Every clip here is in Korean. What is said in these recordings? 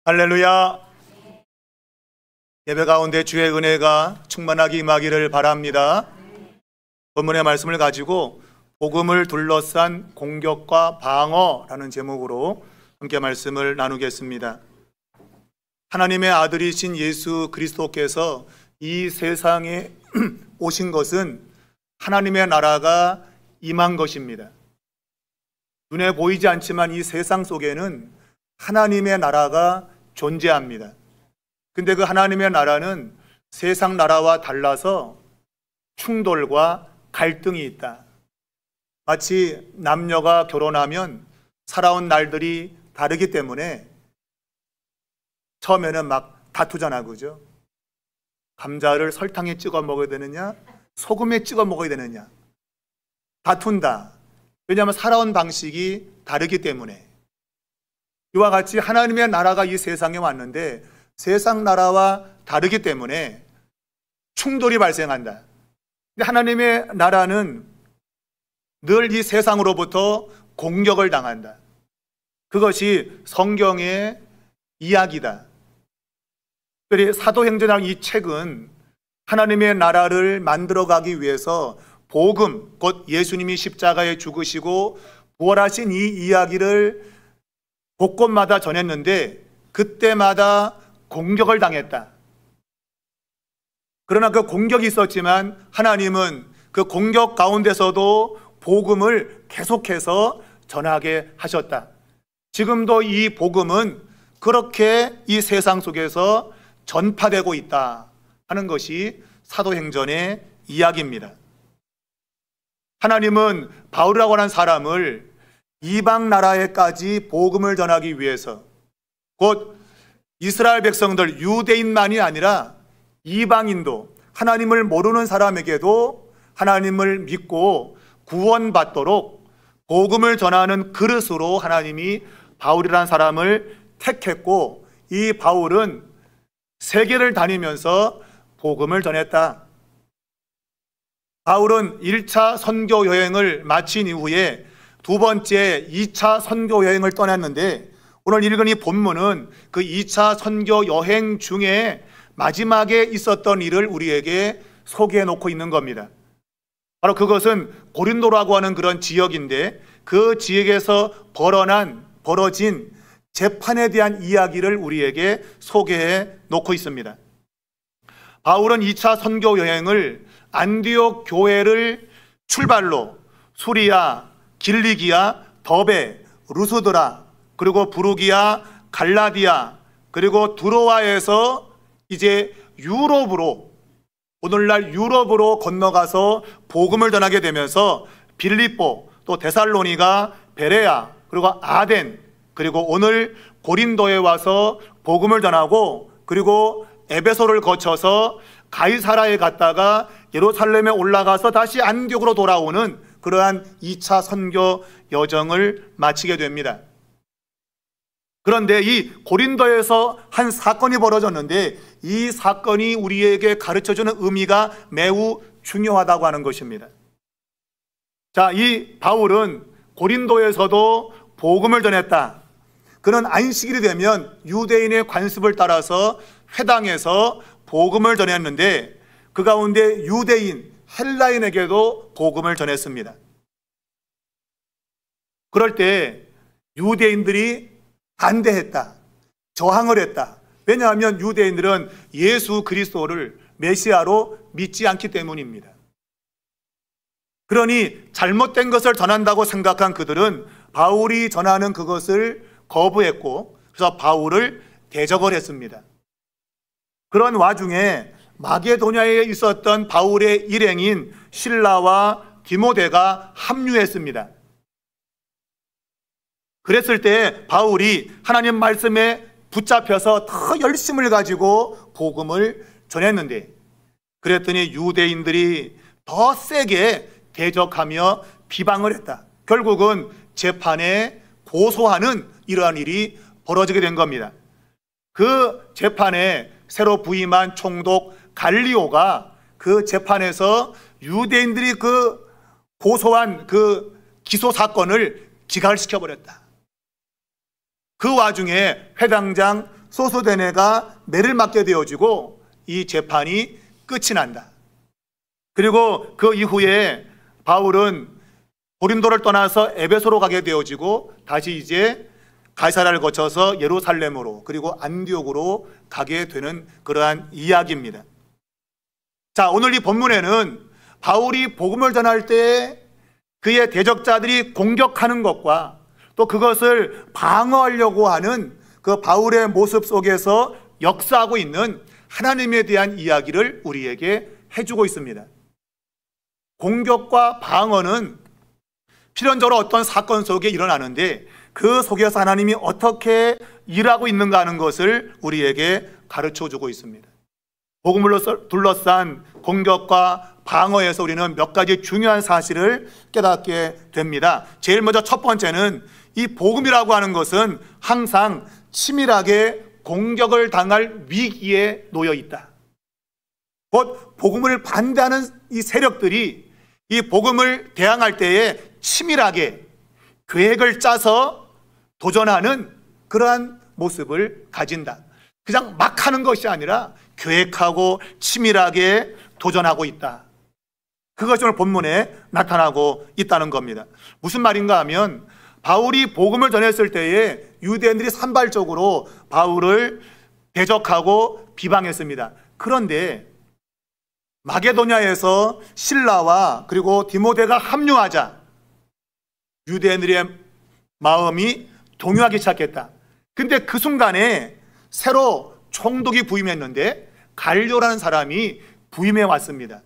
할렐루야. 예배 가운데 주의 은혜가 충만하게 임하기를 바랍니다. 본문의 말씀을 가지고 복음을 둘러싼 공격과 방어라는 제목으로 함께 말씀을 나누겠습니다. 하나님의 아들이신 예수 그리스도께서 이 세상에 오신 것은 하나님의 나라가 임한 것입니다. 눈에 보이지 않지만 이 세상 속에는 하나님의 나라가 존재합니다. 근데 그 하나님의 나라는 세상 나라와 달라서 충돌과 갈등이 있다. 마치 남녀가 결혼하면 살아온 날들이 다르기 때문에 처음에는 막 다투잖아, 그죠? 감자를 설탕에 찍어 먹어야 되느냐, 소금에 찍어 먹어야 되느냐, 다툰다. 왜냐하면 살아온 방식이 다르기 때문에. 이와 같이 하나님의 나라가 이 세상에 왔는데 세상 나라와 다르기 때문에 충돌이 발생한다. 근데 하나님의 나라는 늘 이 세상으로부터 공격을 당한다. 그것이 성경의 이야기다. 특별히 사도행전이라는 이 책은 하나님의 나라를 만들어가기 위해서 복음, 곧 예수님이 십자가에 죽으시고 부활하신 이 이야기를 곳곳마다 전했는데 그때마다 공격을 당했다. 그러나 그 공격이 있었지만 하나님은 그 공격 가운데서도 복음을 계속해서 전하게 하셨다. 지금도 이 복음은 그렇게 이 세상 속에서 전파되고 있다 하는 것이 사도행전의 이야기입니다. 하나님은 바울이라고 하는 사람을 이방 나라에까지 복음을 전하기 위해서, 곧 이스라엘 백성들, 유대인만이 아니라 이방인도, 하나님을 모르는 사람에게도 하나님을 믿고 구원받도록 복음을 전하는 그릇으로 하나님이 바울이라는 사람을 택했고, 이 바울은 세계를 다니면서 복음을 전했다. 바울은 1차 선교 여행을 마친 이후에 두 번째 2차 선교 여행을 떠났는데 오늘 읽은 이 본문은 그 2차 선교 여행 중에 마지막에 있었던 일을 우리에게 소개해 놓고 있는 겁니다. 바로 그것은 고린도라고 하는 그런 지역인데 그 지역에서 벌어진 재판에 대한 이야기를 우리에게 소개해 놓고 있습니다. 바울은 2차 선교 여행을 안디옥 교회를 출발로 수리아, 길리기아, 더베, 루스드라, 그리고 부르기아, 갈라디아, 그리고 드로아에서 이제 유럽으로, 오늘날 유럽으로 건너가서 복음을 전하게 되면서 빌립보, 또 데살로니가, 베레아, 그리고 아덴, 그리고 오늘 고린도에 와서 복음을 전하고, 그리고 에베소를 거쳐서 가이사라에 갔다가 예루살렘에 올라가서 다시 안디옥으로 돌아오는 그러한 2차 선교 여정을 마치게 됩니다. 그런데 이 고린도에서 한 사건이 벌어졌는데 이 사건이 우리에게 가르쳐주는 의미가 매우 중요하다고 하는 것입니다. 자, 이 바울은 고린도에서도 복음을 전했다. 그는 안식일이 되면 유대인의 관습을 따라서 회당에서 복음을 전했는데 그 가운데 유대인, 헬라인에게도 복음을 전했습니다. 그럴 때 유대인들이 반대했다, 저항을 했다. 왜냐하면 유대인들은 예수 그리스도를 메시아로 믿지 않기 때문입니다. 그러니 잘못된 것을 전한다고 생각한 그들은 바울이 전하는 그것을 거부했고, 그래서 바울을 대적을 했습니다. 그런 와중에 마게도냐에 있었던 바울의 일행인 실라와 디모데가 합류했습니다. 그랬을 때 바울이 하나님 말씀에 붙잡혀서 더 열심을 가지고 복음을 전했는데, 그랬더니 유대인들이 더 세게 대적하며 비방을 했다. 결국은 재판에 고소하는 이러한 일이 벌어지게 된 겁니다. 그 재판에 새로 부임한 총독 갈리오가 그 재판에서 유대인들이 그 고소한 그 기소 사건을 기각시켜버렸다. 그 와중에 회당장 소수대네가 매를 맞게 되어지고 이 재판이 끝이 난다. 그리고 그 이후에 바울은 고린도를 떠나서 에베소로 가게 되어지고 다시 이제 가이사랴를 거쳐서 예루살렘으로 그리고 안디옥으로 가게 되는 그러한 이야기입니다. 자, 오늘 이 본문에는 바울이 복음을 전할 때 그의 대적자들이 공격하는 것과 또 그것을 방어하려고 하는 그 바울의 모습 속에서 역사하고 있는 하나님에 대한 이야기를 우리에게 해주고 있습니다. 공격과 방어는 필연적으로 어떤 사건 속에 일어나는데 그 속에서 하나님이 어떻게 일하고 있는가 하는 것을 우리에게 가르쳐주고 있습니다. 복음을 둘러싼 공격과 방어에서 우리는 몇 가지 중요한 사실을 깨닫게 됩니다. 제일 먼저 첫 번째는 이 복음이라고 하는 것은 항상 치밀하게 공격을 당할 위기에 놓여 있다. 곧 복음을 반대하는 이 세력들이 이 복음을 대항할 때에 치밀하게 계획을 짜서 도전하는 그러한 모습을 가진다. 그냥 막 하는 것이 아니라 계획하고 치밀하게 도전하고 있다. 그것이 오늘 본문에 나타나고 있다는 겁니다. 무슨 말인가 하면 바울이 복음을 전했을 때에 유대인들이 산발적으로 바울을 대적하고 비방했습니다. 그런데 마게도냐에서 실라와 그리고 디모데가 합류하자 유대인들의 마음이 동요하기 시작했다. 근데 그 순간에 새로 총독이 부임했는데 갈료라는 사람이 부임해 왔습니다.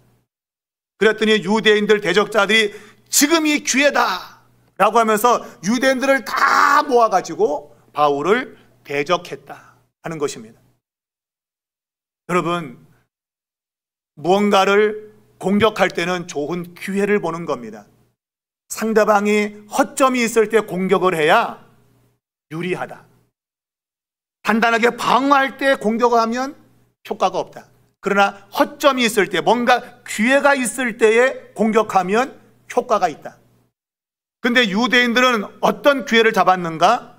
그랬더니 유대인들 대적자들이 지금이 기회다 라고 하면서 유대인들을 다 모아가지고 바울을 대적했다 하는 것입니다. 여러분, 무언가를 공격할 때는 좋은 기회를 보는 겁니다. 상대방이 허점이 있을 때 공격을 해야 유리하다. 단단하게 방어할 때 공격을 하면 효과가 없다. 그러나 허점이 있을 때, 뭔가 기회가 있을 때에 공격하면 효과가 있다. 근데 유대인들은 어떤 기회를 잡았는가?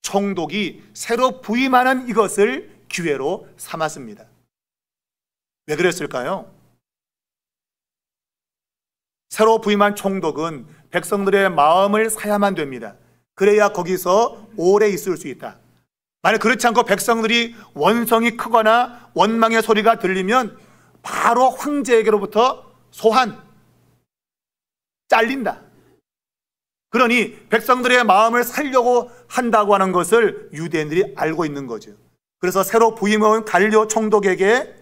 총독이 새로 부임하는 이것을 기회로 삼았습니다. 왜 그랬을까요? 새로 부임한 총독은 백성들의 마음을 사야만 됩니다. 그래야 거기서 오래 있을 수 있다. 만약 그렇지 않고 백성들이 원성이 크거나 원망의 소리가 들리면 바로 황제에게로부터 소환, 잘린다. 그러니 백성들의 마음을 살려고 한다고 하는 것을 유대인들이 알고 있는 거죠. 그래서 새로 부임한 갈료 총독에게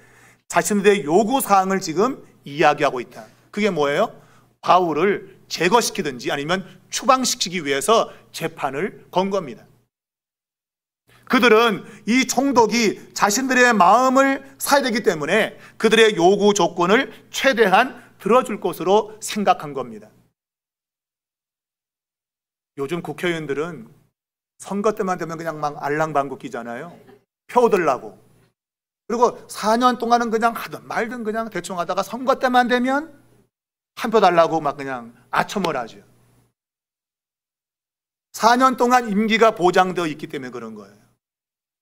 자신들의 요구사항을 지금 이야기하고 있다. 그게 뭐예요? 바울을 제거시키든지 아니면 추방시키기 위해서 재판을 건 겁니다. 그들은 이 총독이 자신들의 마음을 사야 되기 때문에 그들의 요구 조건을 최대한 들어줄 것으로 생각한 겁니다. 요즘 국회의원들은 선거 때만 되면 그냥 막 알랑방구 끼잖아요. 표 얻으려고. 그리고 4년 동안은 그냥 하든 말든 그냥 대충 하다가 선거 때만 되면 한 표 달라고 막 그냥 아첨을 하죠. 4년 동안 임기가 보장되어 있기 때문에 그런 거예요.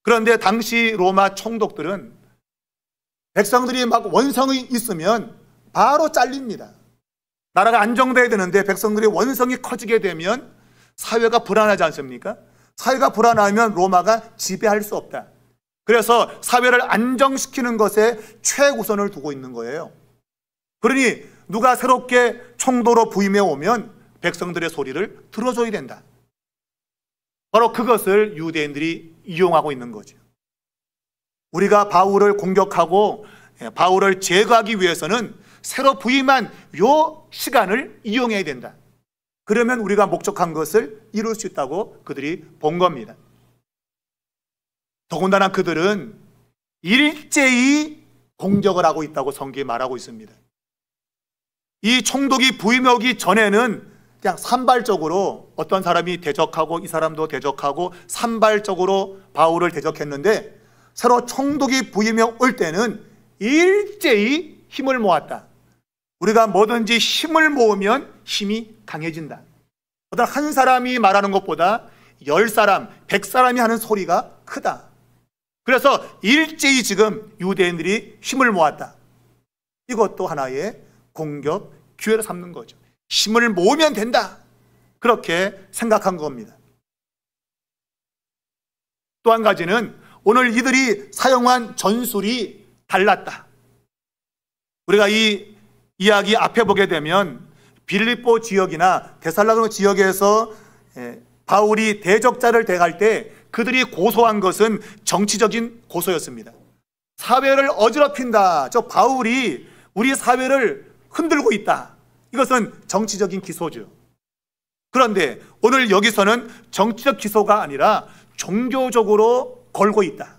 그런데 당시 로마 총독들은 백성들이 막 원성이 있으면 바로 잘립니다. 나라가 안정돼야 되는데 백성들이 원성이 커지게 되면 사회가 불안하지 않습니까? 사회가 불안하면 로마가 지배할 수 없다. 그래서 사회를 안정시키는 것에 최우선을 두고 있는 거예요. 그러니 누가 새롭게 총독으로 부임해 오면 백성들의 소리를 들어줘야 된다. 바로 그것을 유대인들이 이용하고 있는 거죠. 우리가 바울을 공격하고 바울을 제거하기 위해서는 새로 부임한 요 시간을 이용해야 된다. 그러면 우리가 목적한 것을 이룰 수 있다고 그들이 본 겁니다. 더군다나 그들은 일제히 공격을 하고 있다고 성경이 말하고 있습니다. 이 총독이 부임해 오기 전에는 그냥 산발적으로 어떤 사람이 대적하고 이 사람도 대적하고 산발적으로 바울을 대적했는데 새로 총독이 부임해 올 때는 일제히 힘을 모았다. 우리가 뭐든지 힘을 모으면 힘이 강해진다. 어떤 한 사람이 말하는 것보다 10사람, 100사람이 하는 소리가 크다. 그래서 일제히 지금 유대인들이 힘을 모았다. 이것도 하나의 공격 기회를 삼는 거죠. 힘을 모으면 된다. 그렇게 생각한 겁니다. 또 한 가지는 오늘 이들이 사용한 전술이 달랐다. 우리가 이 이야기 앞에 보게 되면 빌립보 지역이나 데살로니가 지역에서 바울이 대적자를 대할 때 그들이 고소한 것은 정치적인 고소였습니다. 사회를 어지럽힌다. 저 바울이 우리 사회를 흔들고 있다. 이것은 정치적인 기소죠. 그런데 오늘 여기서는 정치적 기소가 아니라 종교적으로 걸고 있다.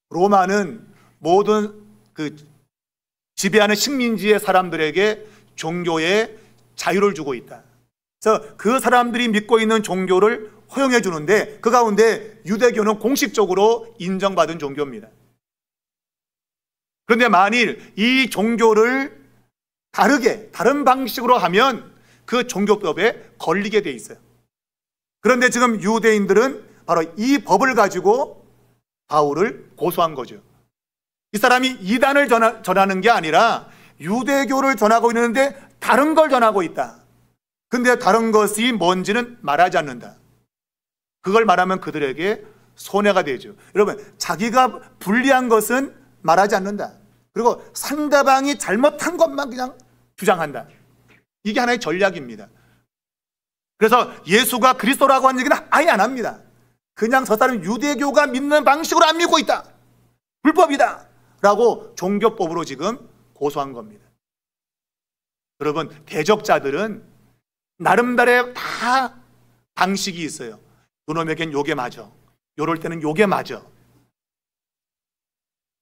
로마는 모든 지배하는 식민지의 사람들에게 종교의 자유를 주고 있다. 그래서 그 사람들이 믿고 있는 종교를 허용해 주는데 그 가운데 유대교는 공식적으로 인정받은 종교입니다. 그런데 만일 이 종교를 다른 방식으로 하면 그 종교법에 걸리게 돼 있어요. 그런데 지금 유대인들은 바로 이 법을 가지고 바울을 고소한 거죠. 이 사람이 이단을 전하는 게 아니라 유대교를 전하고 있는데 다른 걸 전하고 있다. 근데 다른 것이 뭔지는 말하지 않는다. 그걸 말하면 그들에게 손해가 되죠. 여러분, 자기가 불리한 것은 말하지 않는다. 그리고 상대방이 잘못한 것만 그냥 주장한다. 이게 하나의 전략입니다. 그래서 예수가 그리스도라고 하는 얘기는 아예 안 합니다. 그냥 저 사람은 유대교가 믿는 방식으로 안 믿고 있다. 불법이다. 라고 종교법으로 지금 고소한 겁니다. 여러분, 대적자들은 나름대로의 다 방식이 있어요. 요놈에겐 요게 맞아. 요럴 때는 요게 맞아.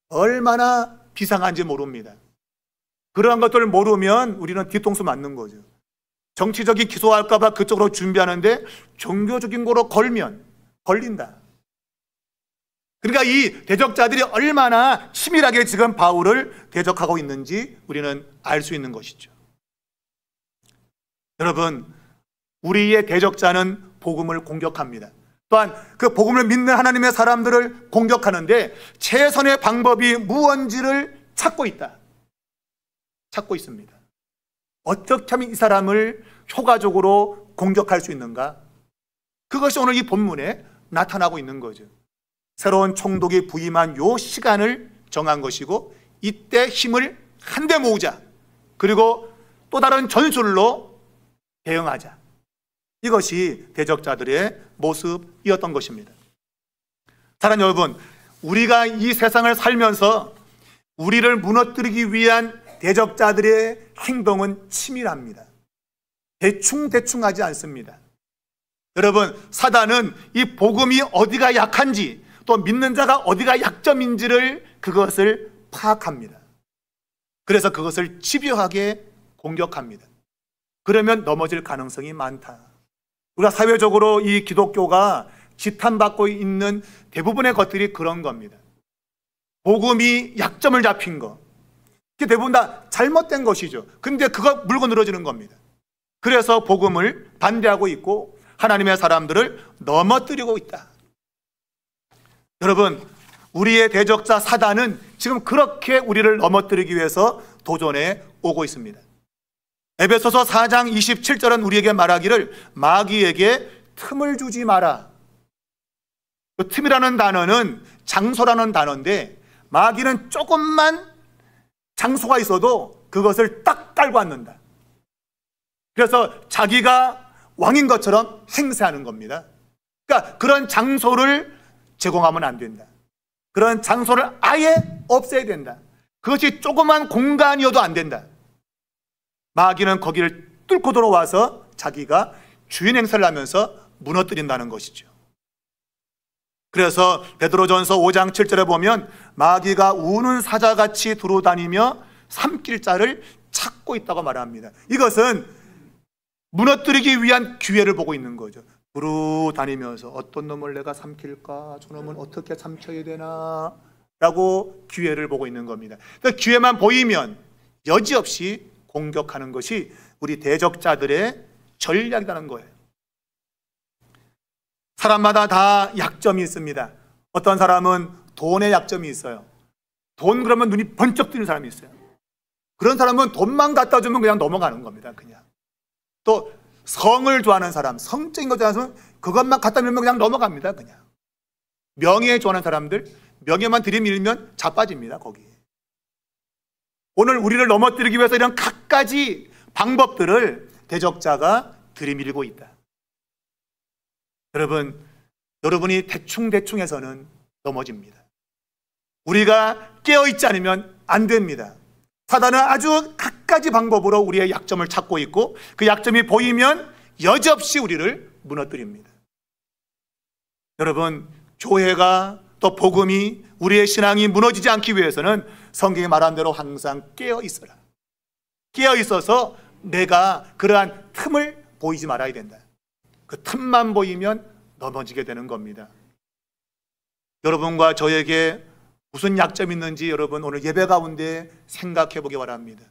얼마나 비상한지 모릅니다. 그러한 것들을 모르면 우리는 뒤통수 맞는 거죠. 정치적인 기소할까 봐 그쪽으로 준비하는데 종교적인 거로 걸면 걸린다. 그러니까 이 대적자들이 얼마나 치밀하게 지금 바울을 대적하고 있는지 우리는 알 수 있는 것이죠. 여러분, 우리의 대적자는 복음을 공격합니다. 또한 그 복음을 믿는 하나님의 사람들을 공격하는데 최선의 방법이 무언지를 찾고 있다. 찾고 있습니다. 어떻게 하면 이 사람을 효과적으로 공격할 수 있는가? 그것이 오늘 이 본문에 나타나고 있는 거죠. 새로운 총독이 부임한 요 시간을 정한 것이고 이때 힘을 한데 모으자. 그리고 또 다른 전술로 대응하자. 이것이 대적자들의 모습이었던 것입니다. 사랑하는 여러분, 우리가 이 세상을 살면서 우리를 무너뜨리기 위한 대적자들의 행동은 치밀합니다. 대충 하지 않습니다. 여러분, 사단은 이 복음이 어디가 약한지 또 믿는 자가 어디가 약점인지를 그것을 파악합니다. 그래서 그것을 집요하게 공격합니다. 그러면 넘어질 가능성이 많다. 우리가 사회적으로 이 기독교가 지탄받고 있는 대부분의 것들이 그런 겁니다. 복음이 약점을 잡힌 것, 그게 대부분 다 잘못된 것이죠. 근데 그거 물고 늘어지는 겁니다. 그래서 복음을 반대하고 있고 하나님의 사람들을 넘어뜨리고 있다. 여러분, 우리의 대적자 사단은 지금 그렇게 우리를 넘어뜨리기 위해서 도전해 오고 있습니다. 에베소서 4장 27절은 우리에게 말하기를 마귀에게 틈을 주지 마라. 그 틈이라는 단어는 장소라는 단어인데 마귀는 조금만 장소가 있어도 그것을 딱 깔고 앉는다. 그래서 자기가 왕인 것처럼 행세하는 겁니다. 그러니까 그런 장소를 제공하면 안 된다. 그런 장소를 아예 없애야 된다. 그것이 조그만 공간이어도 안 된다. 마귀는 거기를 뚫고 들어와서 자기가 주인 행세를 하면서 무너뜨린다는 것이죠. 그래서 베드로전서 5장 7절에 보면 마귀가 우는 사자같이 두루다니며 삼킬 자를 찾고 있다고 말합니다. 이것은 무너뜨리기 위한 기회를 보고 있는 거죠. 두루다니면서 어떤 놈을 내가 삼킬까? 저 놈은 어떻게 삼켜야 되나? 라고 기회를 보고 있는 겁니다. 그러니까 기회만 보이면 여지없이 공격하는 것이 우리 대적자들의 전략이라는 거예요. 사람마다 다 약점이 있습니다. 어떤 사람은 돈의 약점이 있어요. 돈 그러면 눈이 번쩍 뜨는 사람이 있어요. 그런 사람은 돈만 갖다 주면 그냥 넘어가는 겁니다. 그냥. 또 성을 좋아하는 사람, 성적인 것 좋아하는 사람은 그것만 갖다 밀면 그냥 넘어갑니다. 그냥. 명예에 좋아하는 사람들, 명예만 들이밀면 자빠집니다. 거기. 오늘 우리를 넘어뜨리기 위해서 이런 갖가지 방법들을 대적자가 들이밀고 있다. 여러분이 대충 해서는 넘어집니다. 우리가 깨어있지 않으면 안 됩니다. 사단은 아주 갖가지 방법으로 우리의 약점을 찾고 있고 그 약점이 보이면 여지없이 우리를 무너뜨립니다. 여러분, 교회가 또 복음이 우리의 신앙이 무너지지 않기 위해서는 성경이 말한 대로 항상 깨어 있어라. 깨어 있어서 내가 그러한 틈을 보이지 말아야 된다. 그 틈만 보이면 넘어지게 되는 겁니다. 여러분과 저에게 무슨 약점이 있는지 여러분 오늘 예배 가운데 생각해 보기 바랍니다.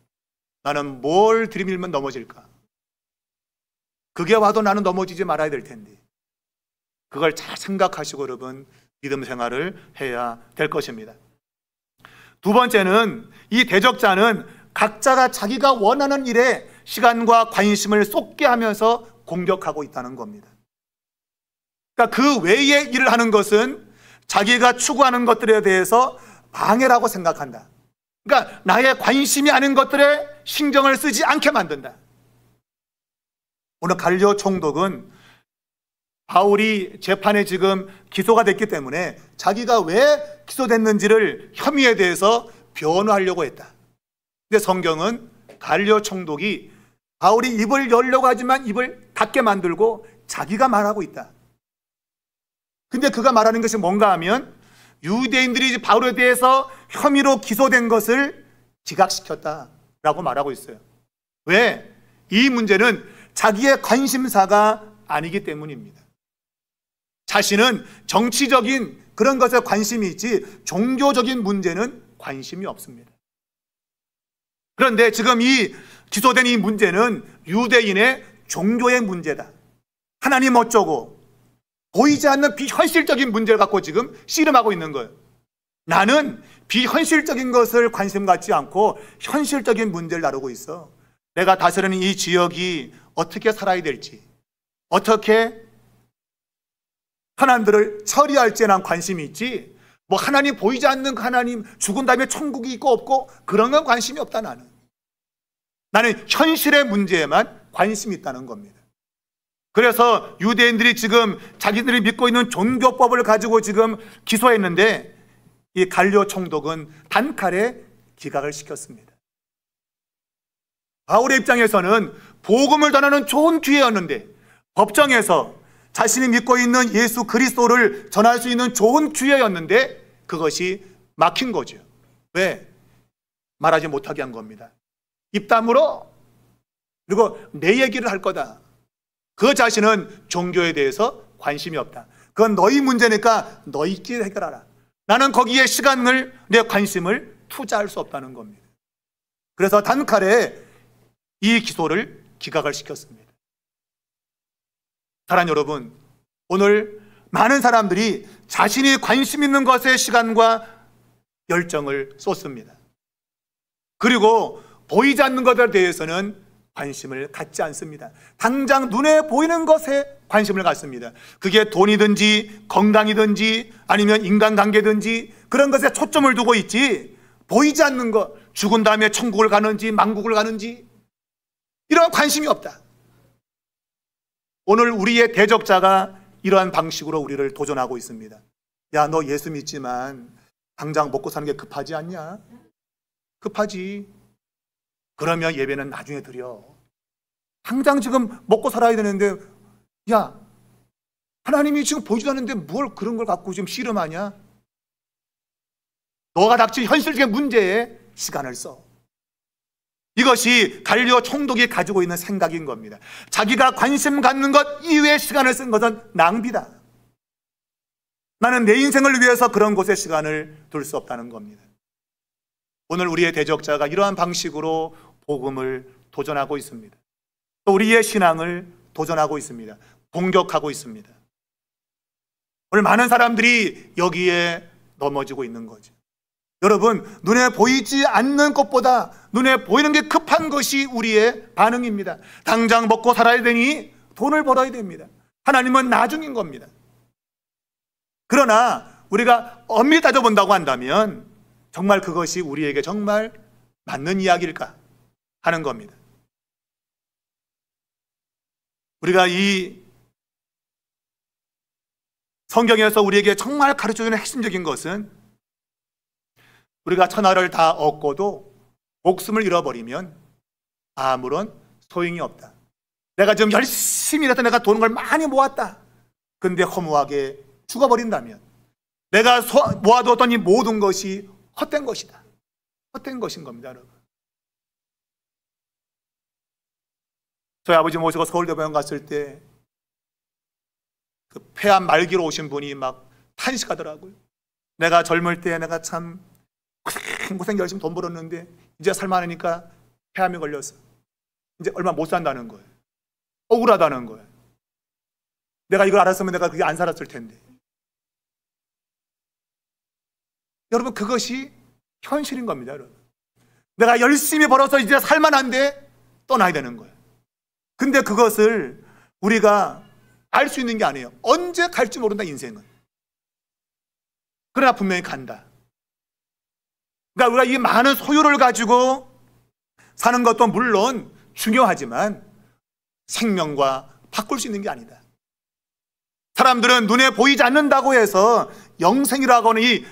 나는 뭘 들이밀면 넘어질까? 그게 와도 나는 넘어지지 말아야 될 텐데 그걸 잘 생각하시고 여러분 믿음 생활을 해야 될 것입니다. 두 번째는 이 대적자는 각자가 자기가 원하는 일에 시간과 관심을 쏟게 하면서 공격하고 있다는 겁니다. 그러니까 그 외의 일을 하는 것은 자기가 추구하는 것들에 대해서 방해라고 생각한다. 그러니까 나의 관심이 아닌 것들에 신경을 쓰지 않게 만든다. 오늘 갈리오 총독은 바울이 재판에 지금 기소가 됐기 때문에 자기가 왜 기소됐는지를 혐의에 대해서 변호하려고 했다. 근데 성경은 갈리오 총독이 바울이 입을 열려고 하지만 입을 닫게 만들고 자기가 말하고 있다. 근데 그가 말하는 것이 뭔가 하면 유대인들이 바울에 대해서 혐의로 기소된 것을 기각시켰다라고 말하고 있어요. 왜? 이 문제는 자기의 관심사가 아니기 때문입니다. 자신은 정치적인 그런 것에 관심이 있지 종교적인 문제는 관심이 없습니다. 그런데 지금 이 기소된 이 문제는 유대인의 종교의 문제다. 하나님 어쩌고 보이지 않는 비현실적인 문제를 갖고 지금 씨름하고 있는 거예요. 나는 비현실적인 것을 관심 갖지 않고 현실적인 문제를 다루고 있어. 내가 다스리는 이 지역이 어떻게 살아야 될지, 어떻게 현안들을 처리할지에 난 관심이 있지, 뭐 하나님 보이지 않는 그 하나님, 죽은 다음에 천국이 있고 없고 그런 건 관심이 없다. 나는 현실의 문제에만 관심이 있다는 겁니다. 그래서 유대인들이 지금 자기들이 믿고 있는 종교법을 가지고 지금 기소했는데 이 갈리오 총독은 단칼에 기각을 시켰습니다. 바울의 입장에서는 복음을 전하는 좋은 기회였는데 법정에서 자신이 믿고 있는 예수 그리스도를 전할 수 있는 좋은 기회였는데 그것이 막힌 거죠. 왜? 말하지 못하게 한 겁니다. 입 다물어. 그리고 내 얘기를 할 거다. 그 자신은 종교에 대해서 관심이 없다. 그건 너희 문제니까 너희끼리 해결하라. 나는 거기에 시간을, 내 관심을 투자할 수 없다는 겁니다. 그래서 단칼에 이 기소를 기각을 시켰습니다. 사랑하는 여러분, 오늘 많은 사람들이 자신이 관심 있는 것에 시간과 열정을 쏟습니다. 그리고 보이지 않는 것에 대해서는 관심을 갖지 않습니다. 당장 눈에 보이는 것에 관심을 갖습니다. 그게 돈이든지 건강이든지 아니면 인간관계든지 그런 것에 초점을 두고 있지 보이지 않는 것, 죽은 다음에 천국을 가는지 만국을 가는지 이런 관심이 없다. 오늘 우리의 대적자가 이러한 방식으로 우리를 도전하고 있습니다. 야, 너 예수 믿지만 당장 먹고 사는 게 급하지 않냐? 급하지. 그러면 예배는 나중에 드려. 당장 지금 먹고 살아야 되는데, 야, 하나님이 지금 보이지도 않는데 뭘 그런 걸 갖고 지금 씨름하냐? 너가 닥친 현실적인 문제에 시간을 써. 이것이 갈리오 총독이 가지고 있는 생각인 겁니다. 자기가 관심 갖는 것 이외에 시간을 쓴 것은 낭비다. 나는 내 인생을 위해서 그런 곳에 시간을 둘 수 없다는 겁니다. 오늘 우리의 대적자가 이러한 방식으로 복음을 도전하고 있습니다. 또 우리의 신앙을 도전하고 있습니다. 공격하고 있습니다. 오늘 많은 사람들이 여기에 넘어지고 있는 거죠. 여러분, 눈에 보이지 않는 것보다 눈에 보이는 게 급한 것이 우리의 반응입니다. 당장 먹고 살아야 되니 돈을 벌어야 됩니다. 하나님은 나중인 겁니다. 그러나 우리가 엄밀히 따져본다고 한다면 정말 그것이 우리에게 정말 맞는 이야기일까 하는 겁니다. 우리가 이 성경에서 우리에게 정말 가르쳐주는 핵심적인 것은 우리가 천하를 다 얻고도 목숨을 잃어버리면 아무런 소용이 없다. 내가 지금 열심히 일해서 내가 돈을 많이 모았다. 근데 허무하게 죽어버린다면 내가 모아두었던 이 모든 것이 헛된 것이다. 헛된 것인 겁니다, 여러분. 저희 아버지 모시고 서울대병원 갔을 때 그 폐암 말기로 오신 분이 막 탄식하더라고요. 내가 젊을 때 내가 참 고생 열심히 돈 벌었는데 이제 살만하니까 폐암에 걸렸어. 이제 얼마 못 산다는 거예요. 억울하다는 거예요. 내가 이걸 알았으면 내가 그게 안 살았을 텐데. 여러분, 그것이 현실인 겁니다, 여러분. 내가 열심히 벌어서 이제 살만한데 떠나야 되는 거예요. 근데 그것을 우리가 알 수 있는 게 아니에요. 언제 갈지 모른다, 인생은. 그러나 분명히 간다. 그러니까 우리가 이 많은 소유를 가지고 사는 것도 물론 중요하지만 생명과 바꿀 수 있는 게 아니다. 사람들은 눈에 보이지 않는다고 해서 영생이라고 하는 이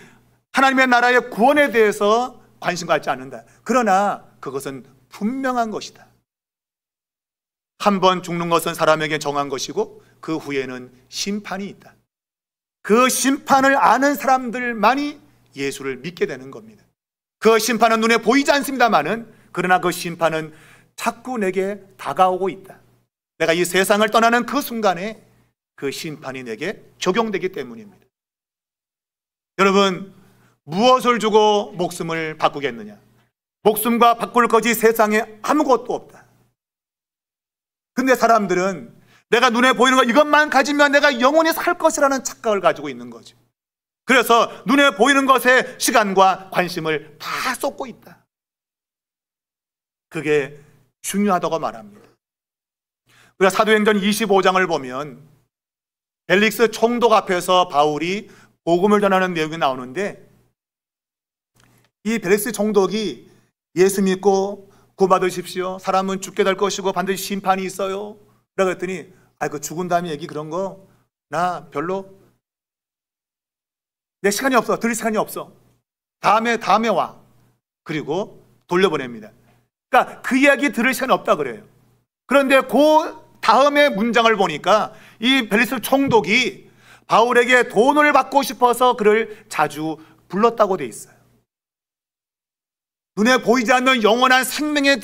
하나님의 나라의 구원에 대해서 관심 갖지 않는다. 그러나 그것은 분명한 것이다. 한 번 죽는 것은 사람에게 정한 것이고 그 후에는 심판이 있다. 그 심판을 아는 사람들만이 예수를 믿게 되는 겁니다. 그 심판은 눈에 보이지 않습니다만은 그러나 그 심판은 자꾸 내게 다가오고 있다. 내가 이 세상을 떠나는 그 순간에 그 심판이 내게 적용되기 때문입니다. 여러분, 무엇을 주고 목숨을 바꾸겠느냐? 목숨과 바꿀 것이 세상에 아무것도 없다. 근데 사람들은 내가 눈에 보이는 것 이것만 가지면 내가 영원히 살 것이라는 착각을 가지고 있는 거죠. 그래서 눈에 보이는 것에 시간과 관심을 다 쏟고 있다. 그게 중요하다고 말합니다. 우리가 사도행전 25장을 보면 벨릭스 총독 앞에서 바울이 복음을 전하는 내용이 나오는데 이 벨릭스 총독이 예수 믿고 구원받으십시오. 사람은 죽게 될 것이고 반드시 심판이 있어요. 라고 했더니 그 죽은 다음에 얘기 그런 거 나 별로 내 시간이 없어. 들을 시간이 없어. 다음에 와. 그리고 돌려보냅니다. 그러니까 그 이야기 들을 시간이 없다 그래요. 그런데 그 다음에 문장을 보니까 이 벨릭스 총독이 바울에게 돈을 받고 싶어서 그를 자주 불렀다고 돼 있어요. 눈에 보이지 않는 영원한 생명에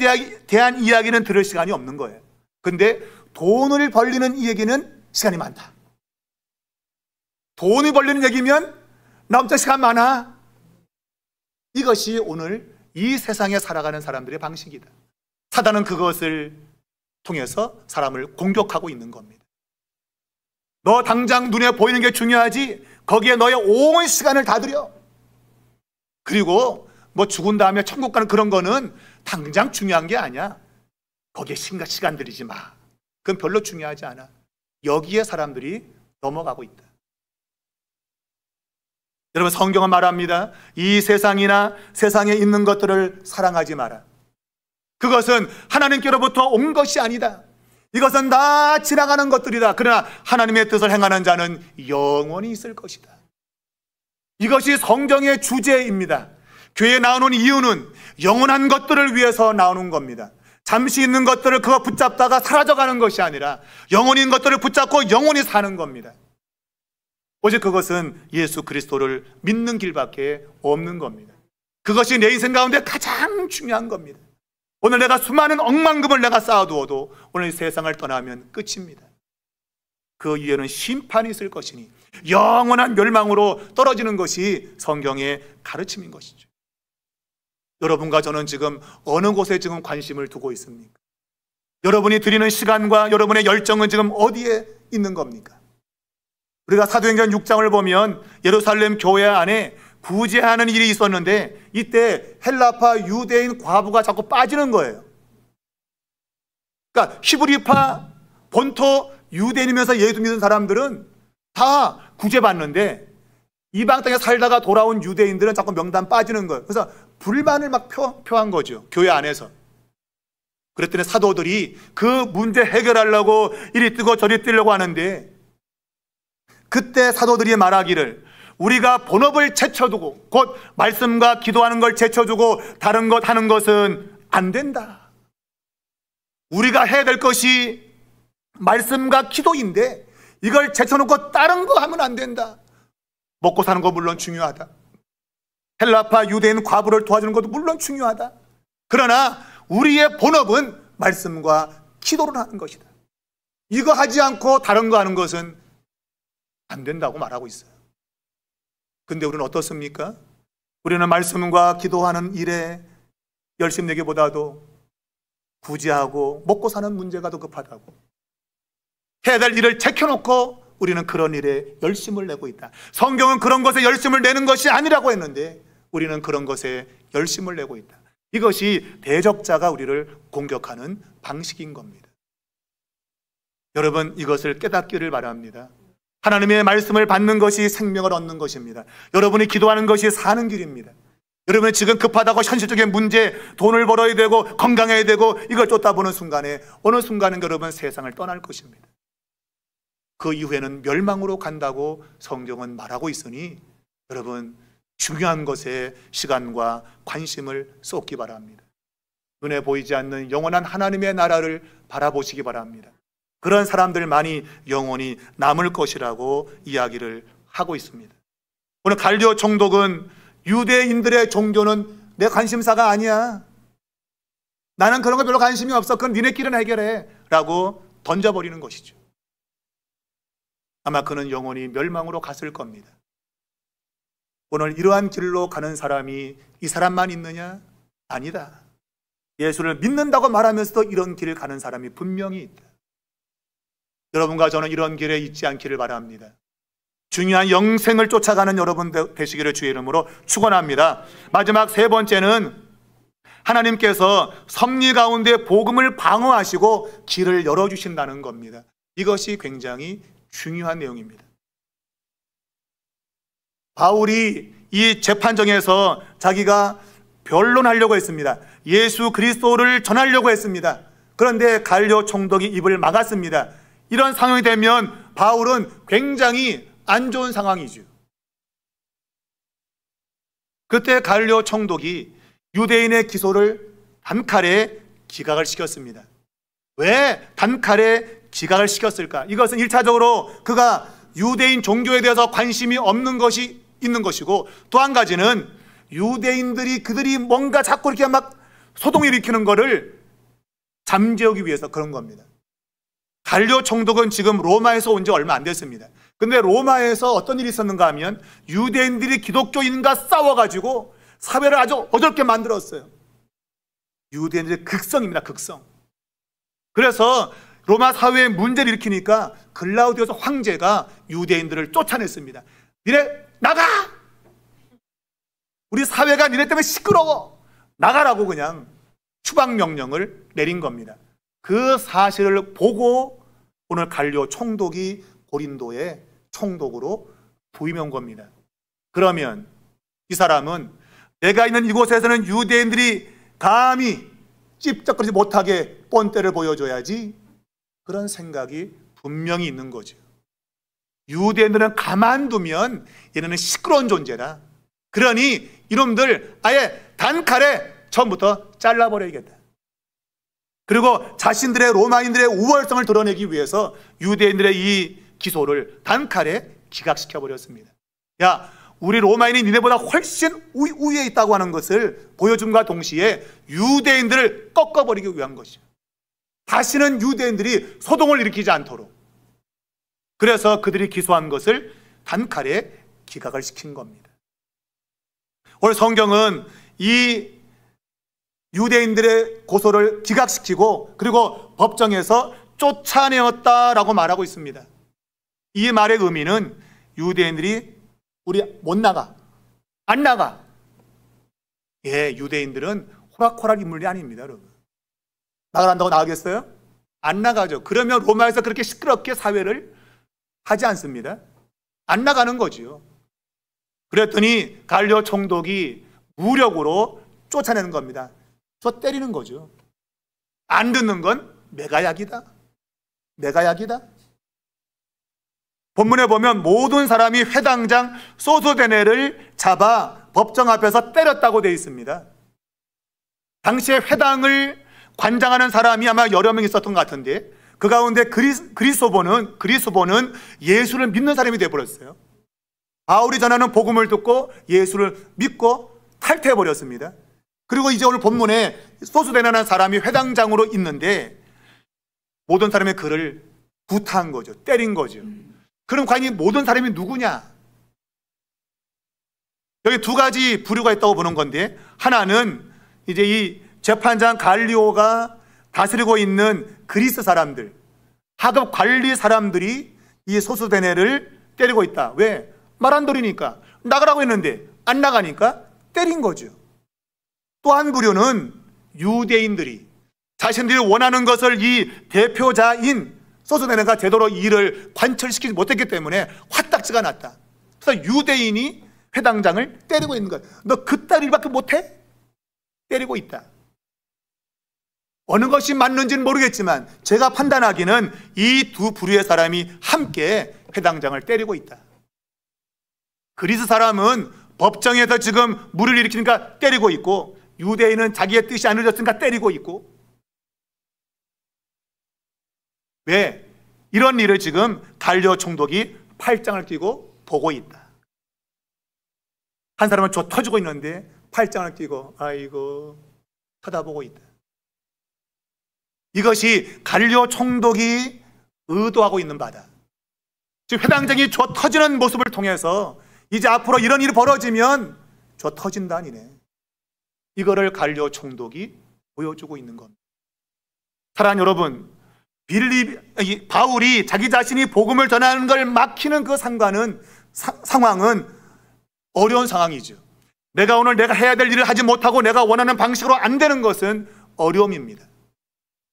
대한 이야기는 들을 시간이 없는 거예요. 근데 돈을 벌리는 이 얘기는 시간이 많다. 돈이 벌리는 얘기면 나 혼자 시간 많아. 이것이 오늘 이 세상에 살아가는 사람들의 방식이다. 사단은 그것을 통해서 사람을 공격하고 있는 겁니다. 너 당장 눈에 보이는 게 중요하지 거기에 너의 온 시간을 다 들여. 그리고 뭐 죽은 다음에 천국 가는 그런 거는 당장 중요한 게 아니야. 거기에 시간 들이지 마. 그건 별로 중요하지 않아. 여기에 사람들이 넘어가고 있다. 여러분, 성경은 말합니다. 이 세상이나 세상에 있는 것들을 사랑하지 마라. 그것은 하나님께로부터 온 것이 아니다. 이것은 다 지나가는 것들이다. 그러나 하나님의 뜻을 행하는 자는 영원히 있을 것이다. 이것이 성경의 주제입니다. 교회에 나오는 이유는 영원한 것들을 위해서 나오는 겁니다. 잠시 있는 것들을 그거 붙잡다가 사라져가는 것이 아니라 영원히 있는 것들을 붙잡고 영원히 사는 겁니다. 오직 그것은 예수 그리스도를 믿는 길밖에 없는 겁니다. 그것이 내 인생 가운데 가장 중요한 겁니다. 오늘 내가 수많은 억만금을 내가 쌓아두어도 오늘 이 세상을 떠나면 끝입니다. 그 이후에는 심판이 있을 것이니 영원한 멸망으로 떨어지는 것이 성경의 가르침인 것이죠. 여러분과 저는 지금 어느 곳에 지금 관심을 두고 있습니까? 여러분이 드리는 시간과 여러분의 열정은 지금 어디에 있는 겁니까? 우리가 사도행전 6장을 보면 예루살렘 교회 안에 구제하는 일이 있었는데 이때 헬라파 유대인 과부가 자꾸 빠지는 거예요. 그러니까 히브리파 본토 유대인이면서 예수 믿는 사람들은 다 구제받는데 이방 땅에 살다가 돌아온 유대인들은 자꾸 명단 빠지는 거예요. 그래서 불만을 막 표한 거죠, 교회 안에서. 그랬더니 사도들이 그 문제 해결하려고 이리 뜨고 저리 뛰려고 하는데, 그때 사도들이 말하기를 우리가 본업을 제쳐두고 곧 말씀과 기도하는 걸 제쳐두고 다른 것 하는 것은 안 된다. 우리가 해야 될 것이 말씀과 기도인데 이걸 제쳐놓고 다른 거 하면 안 된다. 먹고 사는 거 물론 중요하다. 헬라파 유대인 과부를 도와주는 것도 물론 중요하다. 그러나 우리의 본업은 말씀과 기도를 하는 것이다. 이거 하지 않고 다른 거 하는 것은 안 된다고 말하고 있어요. 근데 우리는 어떻습니까? 우리는 말씀과 기도하는 일에 열심 내기보다도 구제하고 먹고 사는 문제가 더 급하다고, 해야 될 일을 제껴놓고 우리는 그런 일에 열심을 내고 있다. 성경은 그런 것에 열심을 내는 것이 아니라고 했는데 우리는 그런 것에 열심을 내고 있다. 이것이 대적자가 우리를 공격하는 방식인 겁니다. 여러분, 이것을 깨닫기를 바랍니다. 하나님의 말씀을 받는 것이 생명을 얻는 것입니다. 여러분이 기도하는 것이 사는 길입니다. 여러분이 지금 급하다고 현실적인 문제, 돈을 벌어야 되고 건강해야 되고 이걸 쫓다보는 순간에 어느 순간은 여러분 세상을 떠날 것입니다. 그 이후에는 멸망으로 간다고 성경은 말하고 있으니 여러분, 중요한 것에 시간과 관심을 쏟기 바랍니다. 눈에 보이지 않는 영원한 하나님의 나라를 바라보시기 바랍니다. 그런 사람들만이 영원히 남을 것이라고 이야기를 하고 있습니다. 오늘 갈리오 총독은 유대인들의 종교는 내 관심사가 아니야, 나는 그런 거 별로 관심이 없어, 그건 니네끼리는 해결해 라고 던져버리는 것이죠. 아마 그는 영원히 멸망으로 갔을 겁니다. 오늘 이러한 길로 가는 사람이 이 사람만 있느냐? 아니다. 예수를 믿는다고 말하면서도 이런 길을 가는 사람이 분명히 있다. 여러분과 저는 이런 길에 있지 않기를 바랍니다. 중요한 영생을 쫓아가는 여러분 되시기를 주의 이름으로 축원합니다. 마지막 세 번째는 하나님께서 섭리 가운데 복음을 방어하시고 길을 열어주신다는 겁니다. 이것이 굉장히 중요한 내용입니다. 바울이 이 재판정에서 자기가 변론하려고 했습니다. 예수 그리스도를 전하려고 했습니다. 그런데 갈리오 총독이 입을 막았습니다. 이런 상황이 되면 바울은 굉장히 안 좋은 상황이죠. 그때 갈리오 총독이 유대인의 기소를 단칼에 기각을 시켰습니다. 왜 단칼에 기각을 시켰을까? 이것은 1차적으로 그가 유대인 종교에 대해서 관심이 없는 것이 있는 것이고, 또 한 가지는 유대인들이 그들이 뭔가 자꾸 이렇게 막 소동을 일으키는 것을 잠재우기 위해서 그런 겁니다. 갈리오 총독은 지금 로마에서 온 지 얼마 안 됐습니다. 근데 로마에서 어떤 일이 있었는가 하면 유대인들이 기독교인과 싸워가지고 사회를 아주 어렵게 만들었어요. 유대인들의 극성입니다, 극성. 그래서 로마 사회에 문제를 일으키니까 글라우디오스 황제가 유대인들을 쫓아냈습니다. 니네 나가! 우리 사회가 니네 때문에 시끄러워! 나가라고 그냥 추방명령을 내린 겁니다. 그 사실을 보고 오늘 갈리오 총독이 고린도의 총독으로 부임한 겁니다. 그러면 이 사람은 내가 있는 이곳에서는 유대인들이 감히 찝쩍거리지 못하게 뻔때를 보여줘야지, 그런 생각이 분명히 있는 거죠. 유대인들은 가만두면 얘네는 시끄러운 존재다. 그러니 이놈들 아예 단칼에 처음부터 잘라버려야겠다. 그리고 자신들의 로마인들의 우월성을 드러내기 위해서 유대인들의 이 기소를 단칼에 기각시켜버렸습니다. 야, 우리 로마인이 니네보다 훨씬 우위에 있다고 하는 것을 보여줌과 동시에 유대인들을 꺾어버리기 위한 것이죠. 다시는 유대인들이 소동을 일으키지 않도록. 그래서 그들이 기소한 것을 단칼에 기각을 시킨 겁니다. 오늘 성경은 이 유대인들의 고소를 기각시키고 그리고 법정에서 쫓아내었다라고 말하고 있습니다. 이 말의 의미는 유대인들이 우리 못 나가, 안 나가. 예, 유대인들은 호락호락 인물이 아닙니다, 여러분. 나가란다고 나가겠어요? 안 나가죠. 그러면 로마에서 그렇게 시끄럽게 사회를 하지 않습니다. 안 나가는 거지요. 그랬더니 갈리오 총독이 무력으로 쫓아내는 겁니다. 저 때리는 거죠. 안 듣는 건 메가약이다. 메가약이다. 본문에 보면 모든 사람이 회당장 소스데네를 잡아 법정 앞에서 때렸다고 되어 있습니다. 당시에 회당을 관장하는 사람이 아마 여러 명 있었던 것 같은데, 그 가운데 그리스도보는 예수를 믿는 사람이 되어버렸어요. 바울이 전하는 복음을 듣고 예수를 믿고 탈퇴해버렸습니다. 그리고 이제 오늘 본문에 소스데네라는 사람이 회당장으로 있는데 모든 사람의 그를 구타한 거죠. 때린 거죠. 그럼 과연 이 모든 사람이 누구냐? 여기 두 가지 부류가 있다고 보는 건데, 하나는 이제 이 재판장 갈리오가 다스리고 있는 그리스 사람들, 하급 관리 사람들이 이 소스데네를 때리고 있다. 왜? 말 안 들으니까. 나가라고 했는데 안 나가니까 때린 거죠. 또 한 부류는 유대인들이 자신들이 원하는 것을 이 대표자인 소스데네가 제대로 일을 관철시키지 못했기 때문에 화딱지가 났다. 그래서 유대인이 회당장을 때리고 있는 거야. 너 그딴 일밖에 못해? 때리고 있다. 어느 것이 맞는지는 모르겠지만 제가 판단하기는 이 두 부류의 사람이 함께 회당장을 때리고 있다. 그리스 사람은 법정에서 지금 물을 일으키니까 때리고 있고, 유대인은 자기의 뜻이 안 이루어졌으니까 때리고 있고. 왜? 이런 일을 지금 갈리오 총독이 팔짱을 끼고 보고 있다. 한 사람은 저 터지고 있는데 팔짱을 끼고 아이고 쳐다보고 있다. 이것이 갈리오 총독이 의도하고 있는 바다. 지금 회당장이 저 터지는 모습을 통해서 이제 앞으로 이런 일이 벌어지면 저 터진다 아니네. 이거를 갈리오 총독이 보여주고 있는 겁니다. 사랑하는 여러분, 바울이 자기 자신이 복음을 전하는 걸 막히는 그 상황은 어려운 상황이죠. 내가 오늘 내가 해야 될 일을 하지 못하고 내가 원하는 방식으로 안 되는 것은 어려움입니다.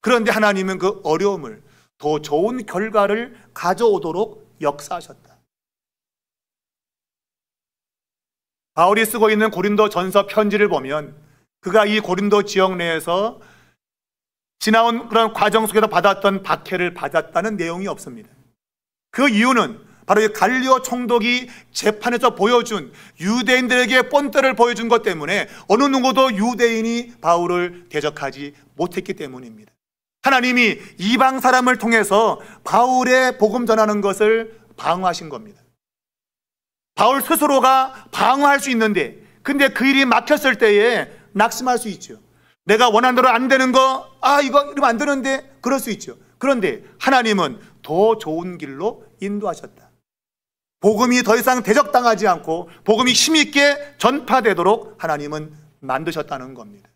그런데 하나님은 그 어려움을 더 좋은 결과를 가져오도록 역사하셨다. 바울이 쓰고 있는 고린도 전서 편지를 보면 그가 이 고린도 지역 내에서 지나온 그런 과정 속에서 받았던 박해를 받았다는 내용이 없습니다. 그 이유는 바로 이 갈리오 총독이 재판에서 보여준 유대인들에게 본때를 보여준 것 때문에 어느 누구도 유대인이 바울을 대적하지 못했기 때문입니다. 하나님이 이방 사람을 통해서 바울의 복음 전하는 것을 방어하신 겁니다. 바울 스스로가 방어할 수 있는데, 근데 그 일이 막혔을 때에 낙심할 수 있죠. 내가 원하는 대로 안 되는 거, 이거 이러면 안 되는데, 그럴 수 있죠. 그런데 하나님은 더 좋은 길로 인도하셨다. 복음이 더 이상 대적당하지 않고 복음이 힘있게 전파되도록 하나님은 만드셨다는 겁니다.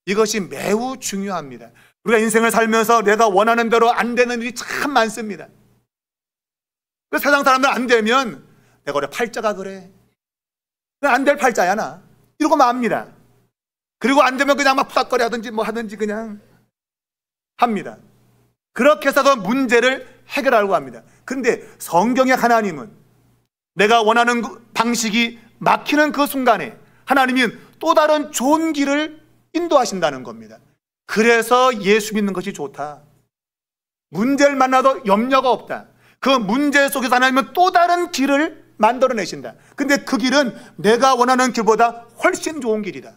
이것이 매우 중요합니다. 우리가 인생을 살면서 내가 원하는 대로 안 되는 일이 참 많습니다. 세상 사람들 안 되면 내가 그래 팔자가 그래, 안 될 팔자야 나, 이러고 맙니다. 그리고 안 되면 그냥 막 푸닥거리 하든지 뭐 하든지 그냥 합니다. 그렇게 해서 문제를 해결하려고 합니다. 그런데 성경의 하나님은 내가 원하는 방식이 막히는 그 순간에 하나님이 또 다른 좋은 길을 인도하신다는 겁니다. 그래서 예수 믿는 것이 좋다. 문제를 만나도 염려가 없다. 그 문제 속에서 하나님은 또 다른 길을 만들어내신다. 근데 그 길은 내가 원하는 길보다 훨씬 좋은 길이다.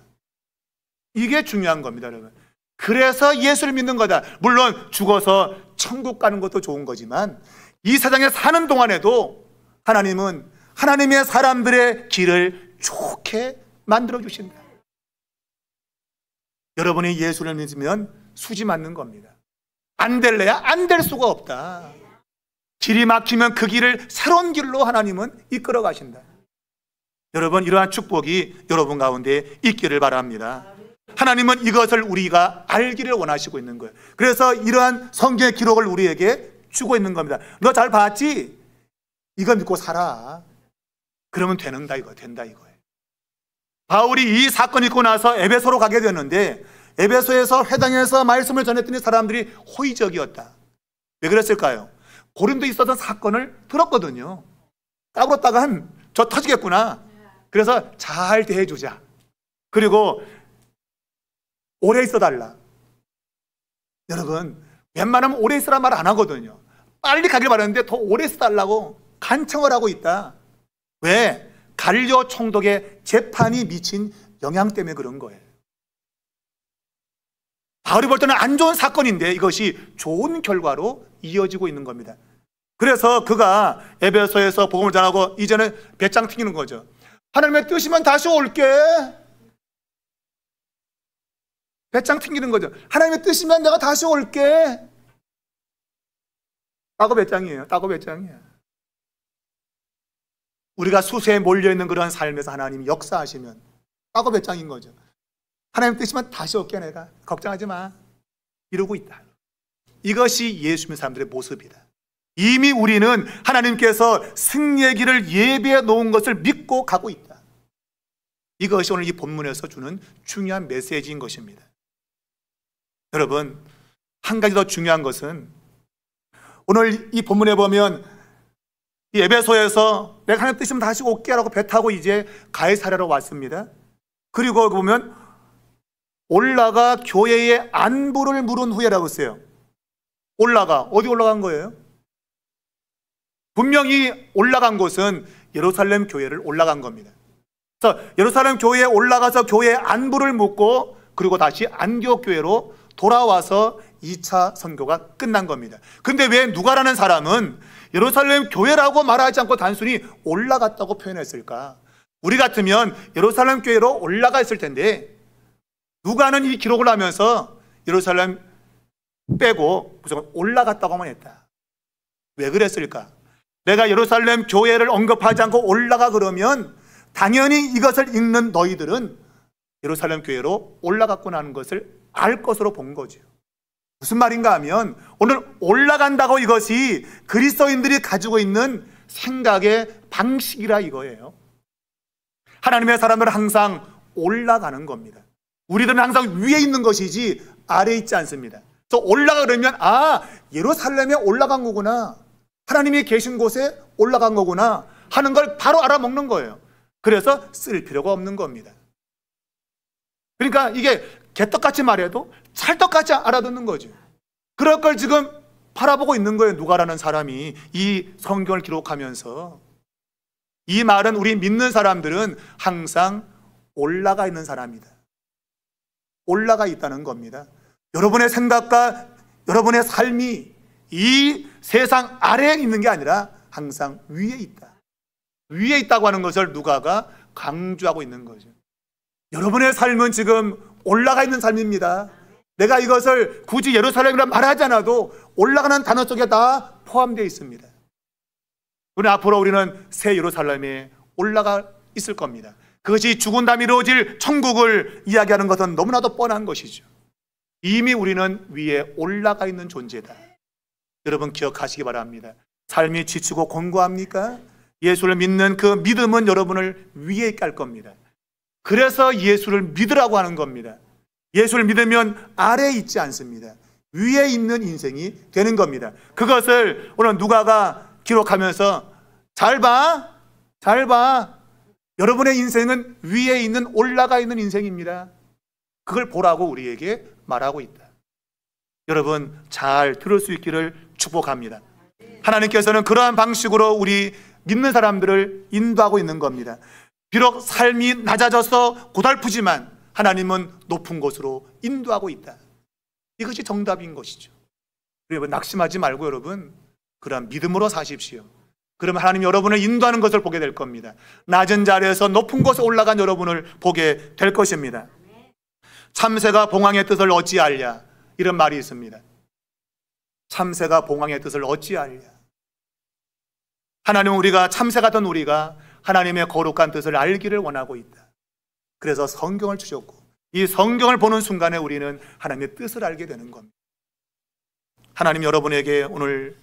이게 중요한 겁니다, 여러분. 그래서 예수를 믿는 거다. 물론 죽어서 천국 가는 것도 좋은 거지만 이 세상에 사는 동안에도 하나님은 하나님의 사람들의 길을 좋게 만들어 주신다. 여러분이 예수를 믿으면 수지 맞는 겁니다. 안 될래야 안 될 수가 없다. 길이 막히면 그 길을 새로운 길로 하나님은 이끌어 가신다. 여러분, 이러한 축복이 여러분 가운데 있기를 바랍니다. 하나님은 이것을 우리가 알기를 원하시고 있는 거예요. 그래서 이러한 성경의 기록을 우리에게 주고 있는 겁니다. 너 잘 봤지? 이거 믿고 살아. 그러면 된다 이거예요. 바울이 이 사건이 있고 나서 에베소로 가게 되었는데, 에베소에서 회당에서 말씀을 전했더니 사람들이 호의적이었다. 왜 그랬을까요? 고린도에 있었던 사건을 들었거든요. 까불었다간 저 터지겠구나. 그래서 잘 대해주자. 그리고 오래 있어달라. 여러분, 웬만하면 오래 있으란 말 안 하거든요. 빨리 가길 바라는데 더 오래 있어달라고 간청을 하고 있다. 왜? 갈리오 총독의 재판이 미친 영향 때문에 그런 거예요. 바울이 볼 때는 안 좋은 사건인데 이것이 좋은 결과로 이어지고 있는 겁니다. 그래서 그가 에베소에서 복음을 전하고 이제는 배짱 튕기는 거죠. 하나님의 뜻이면 다시 올게. 배짱 튕기는 거죠. 하나님의 뜻이면 내가 다시 올게. 따고 배짱이에요. 따고 배짱이에요. 우리가 수세에 몰려있는 그런 삶에서 하나님이 역사하시면 따고 배짱인 거죠. 하나님 뜻이면 다시 올게. 내가 걱정하지 마. 이러고 있다. 이것이 예수 믿는 사람들의 모습이다. 이미 우리는 하나님께서 승리의 길을 예비해 놓은 것을 믿고 가고 있다. 이것이 오늘 이 본문에서 주는 중요한 메시지인 것입니다. 여러분, 한 가지 더 중요한 것은 오늘 이 본문에 보면 이 에베소에서 내가 하나님 뜻이면 다시 올게 라고 배 타고 이제 가이사랴로 왔습니다. 그리고 보면 올라가 교회의 안부를 물은 후에라고 했어요. 올라가, 어디 올라간 거예요? 분명히 올라간 곳은 예루살렘 교회를 올라간 겁니다. 그래서 예루살렘 교회에 올라가서 교회의 안부를 묻고 그리고 다시 안디옥 교회로 돌아와서 2차 선교가 끝난 겁니다. 근데 왜 누가라는 사람은 예루살렘 교회라고 말하지 않고 단순히 올라갔다고 표현했을까? 우리 같으면 예루살렘 교회로 올라가 있을 텐데 누가는 이 기록을 하면서 예루살렘 빼고 무조건 올라갔다고만 했다. 왜 그랬을까? 내가 예루살렘 교회를 언급하지 않고 올라가 그러면 당연히 이것을 읽는 너희들은 예루살렘 교회로 올라갔구나 하는 것을 알 것으로 본 거죠. 무슨 말인가 하면 오늘 올라간다고 이것이 그리스도인들이 가지고 있는 생각의 방식이라 이거예요. 하나님의 사람들은 항상 올라가는 겁니다. 우리들은 항상 위에 있는 것이지 아래에 있지 않습니다. 그래서 올라가 그러면 예루살렘에 올라간 거구나, 하나님이 계신 곳에 올라간 거구나 하는 걸 바로 알아먹는 거예요. 그래서 쓸 필요가 없는 겁니다. 그러니까 이게 개떡같이 말해도 찰떡같이 알아듣는 거죠. 그럴 걸 지금 바라보고 있는 거예요. 누가라는 사람이 이 성경을 기록하면서. 이 말은 우리 믿는 사람들은 항상 올라가 있는 사람이다. 올라가 있다는 겁니다. 여러분의 생각과 여러분의 삶이 이 세상 아래에 있는 게 아니라 항상 위에 있다. 위에 있다고 하는 것을 누가가 강조하고 있는 거죠. 여러분의 삶은 지금 올라가 있는 삶입니다. 내가 이것을 굳이 예루살렘이라 말하지 않아도 올라가는 단어 속에 다 포함되어 있습니다. 앞으로 우리는 새 예루살렘에 올라가 있을 겁니다. 그것이 죽은 다음에 이루어질 천국을 이야기하는 것은 너무나도 뻔한 것이죠. 이미 우리는 위에 올라가 있는 존재다. 여러분 기억하시기 바랍니다. 삶이 지치고 공고합니까? 예수를 믿는 그 믿음은 여러분을 위에 있게 할 겁니다. 그래서 예수를 믿으라고 하는 겁니다. 예수를 믿으면 아래에 있지 않습니다. 위에 있는 인생이 되는 겁니다. 그것을 오늘 누가가 기록하면서 잘 봐. 여러분의 인생은 위에 있는 올라가 있는 인생입니다. 그걸 보라고 우리에게 말하고 있다. 여러분 잘 들을 수 있기를 축복합니다. 하나님께서는 그러한 방식으로 우리 믿는 사람들을 인도하고 있는 겁니다. 비록 삶이 낮아져서 고달프지만 하나님은 높은 곳으로 인도하고 있다. 이것이 정답인 것이죠. 여러분 낙심하지 말고 여러분 그런 믿음으로 사십시오. 그러면 하나님이 여러분을 인도하는 것을 보게 될 겁니다. 낮은 자리에서 높은 곳에 올라간 여러분을 보게 될 것입니다. 참새가 봉황의 뜻을 어찌알랴, 이런 말이 있습니다. 참새가 봉황의 뜻을 어찌알랴. 하나님은 우리가 참새 같은 우리가 하나님의 거룩한 뜻을 알기를 원하고 있다. 그래서 성경을 주셨고 이 성경을 보는 순간에 우리는 하나님의 뜻을 알게 되는 겁니다. 하나님 여러분에게 오늘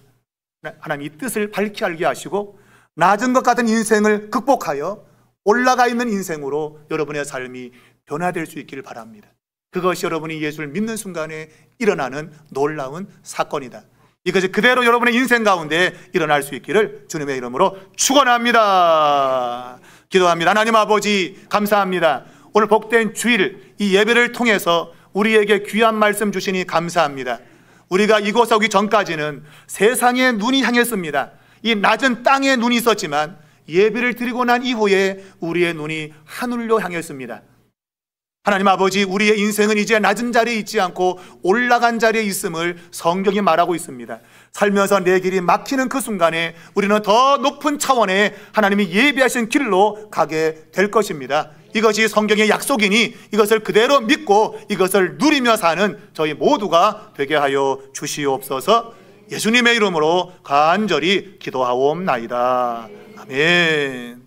하나님 이 뜻을 밝히 알게 하시고 낮은 것 같은 인생을 극복하여 올라가 있는 인생으로 여러분의 삶이 변화될 수 있기를 바랍니다. 그것이 여러분이 예수를 믿는 순간에 일어나는 놀라운 사건이다. 이것이 그대로 여러분의 인생 가운데 일어날 수 있기를 주님의 이름으로 축원합니다. 기도합니다. 하나님 아버지 감사합니다. 오늘 복된 주일 이 예배를 통해서 우리에게 귀한 말씀 주시니 감사합니다. 우리가 이곳에 오기 전까지는 세상의 눈이 향했습니다. 이 낮은 땅에 눈이 있었지만 예배를 드리고 난 이후에 우리의 눈이 하늘로 향했습니다. 하나님 아버지, 우리의 인생은 이제 낮은 자리에 있지 않고 올라간 자리에 있음을 성경이 말하고 있습니다. 살면서 내 길이 막히는 그 순간에 우리는 더 높은 차원의 하나님이 예비하신 길로 가게 될 것입니다. 이것이 성경의 약속이니 이것을 그대로 믿고 이것을 누리며 사는 저희 모두가 되게 하여 주시옵소서. 예수님의 이름으로 간절히 기도하옵나이다. 아멘.